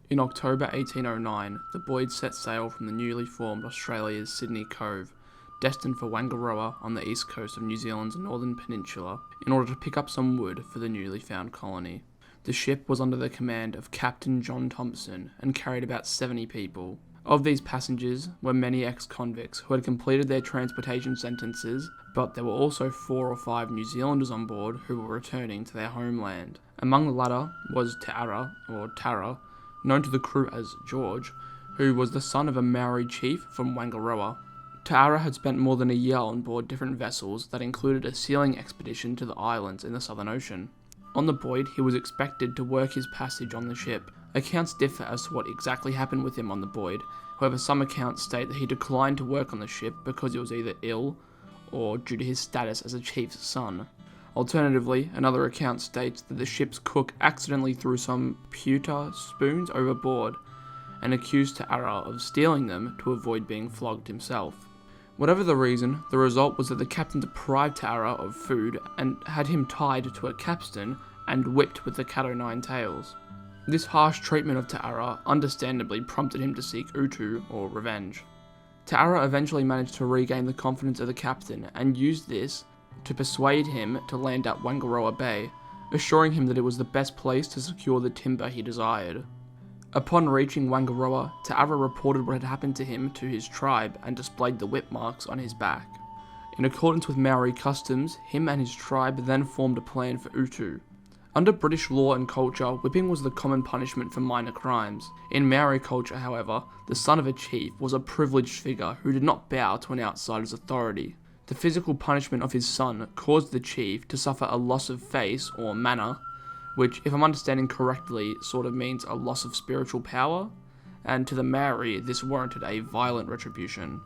In October 1809, the Boyds set sail from the newly formed Australia's Sydney Cove, destined for Wangaratta on the east coast of New Zealand's northern peninsula, in order to pick up some wood for the newly found colony. The ship was under the command of Captain John Thompson and carried about 70 people. Of these passengers were many ex-convicts who had completed their transportation sentences, but there were also 4 or 5 New Zealanders on board who were returning to their homeland. Among the latter was Tara, known to the crew as George, who was the son of a Maori chief from Wangaratta. Tara had spent more than a year on board different vessels that included a sealing expedition to the islands in the Southern Ocean. On the Boyd, he was expected to work his passage on the ship. Accounts differ as to what exactly happened with him on the Boyd. However, some accounts state that he declined to work on the ship because he was either ill or due to his status as a chief's son. Alternatively, another account states that the ship's cook accidentally threw some pewter spoons overboard and accused Tara of stealing them to avoid being flogged himself. Whatever the reason, the result was that the captain deprived Tara of food and had him tied to a capstan and whipped with the cat o' nine tails. This harsh treatment of Tara understandably prompted him to seek utu, or revenge. Tara eventually managed to regain the confidence of the captain and used this to persuade him to land at Wangaratta Bay, assuring him that it was the best place to secure the timber he desired. Upon reaching Wangaratta, Tara reported what had happened to him to his tribe and displayed the whip marks on his back. In accordance with Maori customs, him and his tribe then formed a plan for utu. Under British law and culture, whipping was the common punishment for minor crimes. In Maori culture, however, the son of a chief was a privileged figure who did not bow to an outsider's authority. The physical punishment of his son caused the chief to suffer a loss of face, or mana, which, if I'm understanding correctly, sort of means a loss of spiritual power, and to the Maori, this warranted a violent retribution.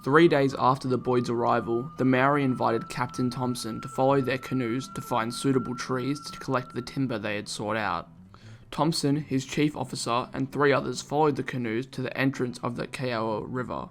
3 days after the Boyd's arrival, the Maori invited Captain Thompson to follow their canoes to find suitable trees to collect the timber they had sought out. Thompson, his chief officer, and 3 others followed the canoes to the entrance of the Kaiao River.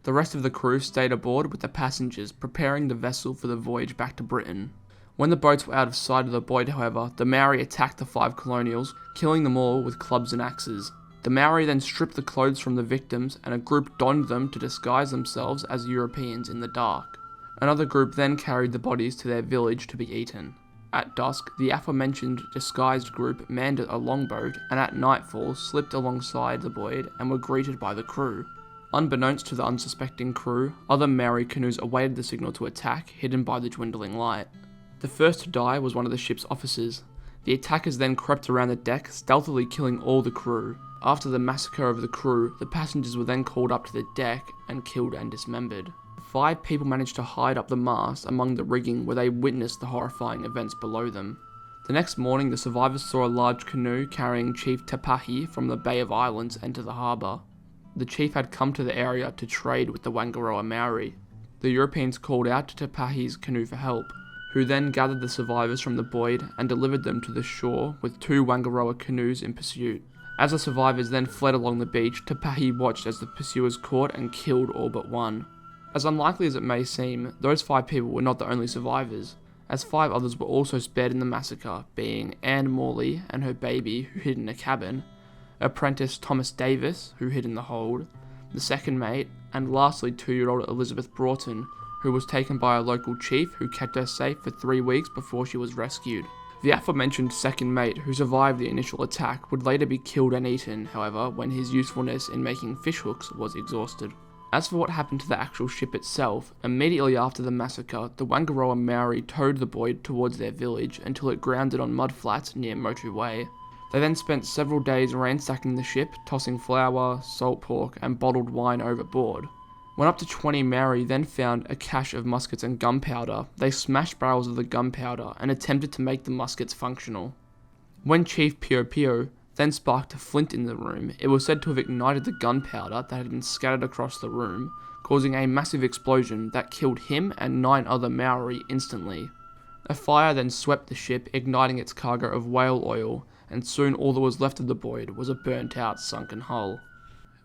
The rest of the crew stayed aboard with the passengers, preparing the vessel for the voyage back to Britain. When the boats were out of sight of the Boyd, however, the Maori attacked the 5 colonials, killing them all with clubs and axes. The Maori then stripped the clothes from the victims, and a group donned them to disguise themselves as Europeans in the dark. Another group then carried the bodies to their village to be eaten. At dusk, the aforementioned disguised group manned a longboat, and at nightfall slipped alongside the Boyd and were greeted by the crew. Unbeknownst to the unsuspecting crew, other Maori canoes awaited the signal to attack, hidden by the dwindling light. The first to die was one of the ship's officers. The attackers then crept around the deck, stealthily killing all the crew. After the massacre of the crew, the passengers were then called up to the deck and killed and dismembered. 5 people managed to hide up the mast among the rigging where they witnessed the horrifying events below them. The next morning, the survivors saw a large canoe carrying Chief Tapahi from the Bay of Islands enter the harbour. The chief had come to the area to trade with the Wangaratta Maori. The Europeans called out to Tapahi's canoe for help, who then gathered the survivors from the Boyd and delivered them to the shore with 2 Wangaratta canoes in pursuit. As the survivors then fled along the beach, Tapahi watched as the pursuers caught and killed all but 1. As unlikely as it may seem, those 5 people were not the only survivors, as 5 others were also spared in the massacre, being Anne Morley and her baby, who hid in a cabin, apprentice Thomas Davis, who hid in the hold, the second mate, and lastly 2-year-old Elizabeth Broughton, who was taken by a local chief who kept her safe for 3 weeks before she was rescued. The aforementioned second mate, who survived the initial attack, would later be killed and eaten, however, when his usefulness in making fishhooks was exhausted. As for what happened to the actual ship itself, immediately after the massacre, the Wangaratta Maori towed the Boyd towards their village until it grounded on mudflats near Motu Way. They then spent several days ransacking the ship, tossing flour, salt pork, and bottled wine overboard. When up to 20 Maori then found a cache of muskets and gunpowder, they smashed barrels of the gunpowder and attempted to make the muskets functional. When Chief Pio Pio then sparked a flint in the room, it was said to have ignited the gunpowder that had been scattered across the room, causing a massive explosion that killed him and 9 other Maori instantly. A fire then swept the ship, igniting its cargo of whale oil, and soon all that was left of the Boyd was a burnt-out sunken hull.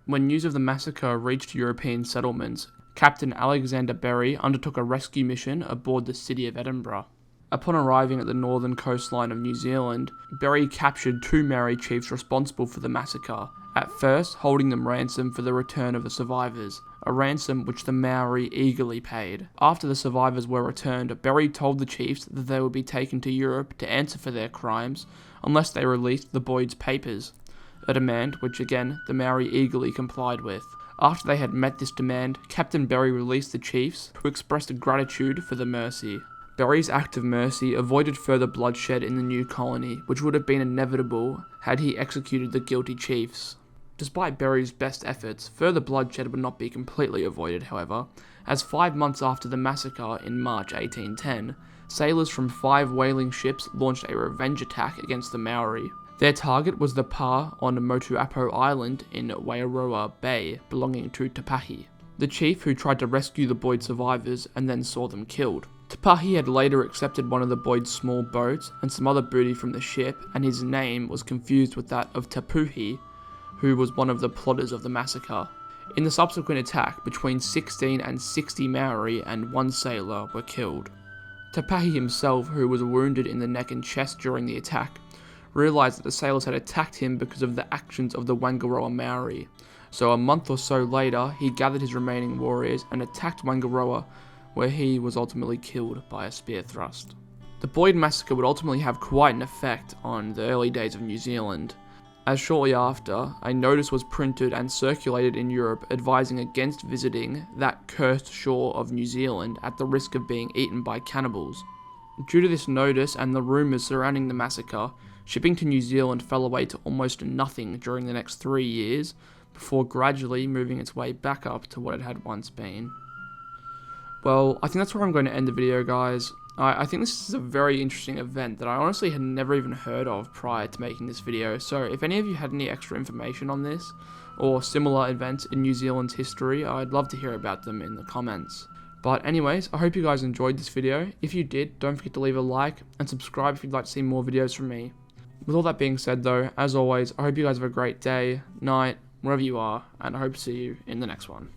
When news of the massacre reached European settlements, Captain Alexander Berry undertook a rescue mission aboard the City of Edinburgh. Upon arriving at the northern coastline of New Zealand, Berry captured 2 Maori chiefs responsible for the massacre, at first holding them ransom for the return of the survivors, a ransom which the Maori eagerly paid. After the survivors were returned, Berry told the chiefs that they would be taken to Europe to answer for their crimes unless they released the Boyd's papers, a demand which again the Maori eagerly complied with. After they had met this demand, Captain Berry released the chiefs, who expressed gratitude for the mercy. Berry's act of mercy avoided further bloodshed in the new colony, which would have been inevitable had he executed the guilty chiefs. Despite Berry's best efforts, further bloodshed would not be completely avoided, however, as 5 months after the massacre in March 1810, sailors from 5 whaling ships launched a revenge attack against the Maori. Their target was the pa on Motuapo Island in Wairoa Bay, belonging to Tapahi, the chief who tried to rescue the Boyd survivors and then saw them killed. Tapahi had later accepted one of the Boyd's small boats and some other booty from the ship, and his name was confused with that of Tapuhi, who was one of the plotters of the massacre. In the subsequent attack, between 16 and 60 Maori and 1 sailor were killed. Tapahi himself, who was wounded in the neck and chest during the attack, realised that the sailors had attacked him because of the actions of the Whangaroa Maori. So a month or so later, he gathered his remaining warriors and attacked Whangaroa, where he was ultimately killed by a spear thrust. The Boyd massacre would ultimately have quite an effect on the early days of New Zealand, as shortly after, a notice was printed and circulated in Europe advising against visiting that cursed shore of New Zealand at the risk of being eaten by cannibals. Due to this notice and the rumours surrounding the massacre, shipping to New Zealand fell away to almost nothing during the next 3 years, before gradually moving its way back up to what it had once been. Well, I think that's where I'm going to end the video, guys. I think this is a very interesting event that I honestly had never even heard of prior to making this video, so if any of you had any extra information on this, or similar events in New Zealand's history, I'd love to hear about them in the comments. But anyways, I hope you guys enjoyed this video. If you did, don't forget to leave a like, and subscribe if you'd like to see more videos from me. With all that being said though, as always, I hope you guys have a great day, night, wherever you are, and I hope to see you in the next one.